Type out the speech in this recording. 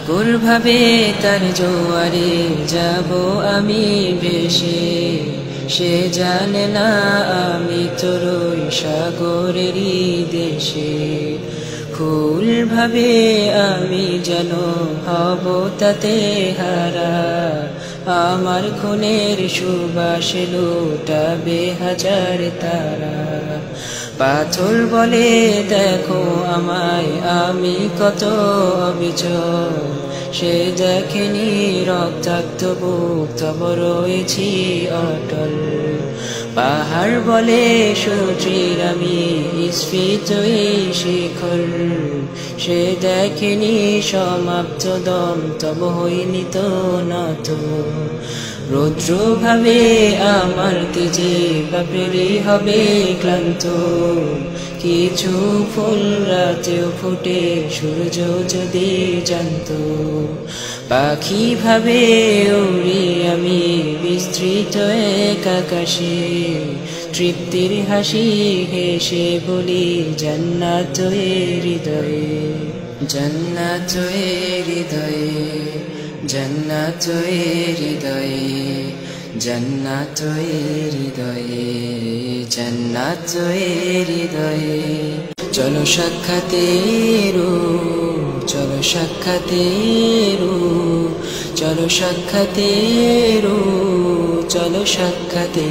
সাগর ভাবে তার জোয়ারে যাব আমি ভেসে, সে জানে না আমি তোর ওই সাগরেরই দেশে। ফুল ভাবে আমি যেন হব তাতে হারা, আমার খুনের সুবাসে লুটাবে হাজার তারা। পাথর বলে দেখো আমায় আমি কত অবিচল, সে দেখেনি রক্তাক্ত বুক তব রয়েছি অটল। পাহাড় বলে সূর্যের আমি স্ফীত এই শিখর, সে দেখেনি সমাপ্ত দম তব হইনি তো নত। রৌদ্র ভাবে আমার তেজে বাপেরই হবে ক্লান্ত, কিছু ফুল রাতেও ফুটে সূর্য যদি জানত। পাখি ভাবে উড়ি আমি বিস্তৃত এক আকাশে, তৃপ্তির হাসি হেসে বলি জান্নাত হৃদয়ে, জান্নাত হৃদয়ে, জান্নাত হৃদয়ে, জান্নাত হৃদয়ে, জান্নাত হৃদয়ে। চলো সাক্ষাতে রু, চলো সাক্ষাতে রু, চলো সাক্ষাতে রু, চলো সাক্ষাতে।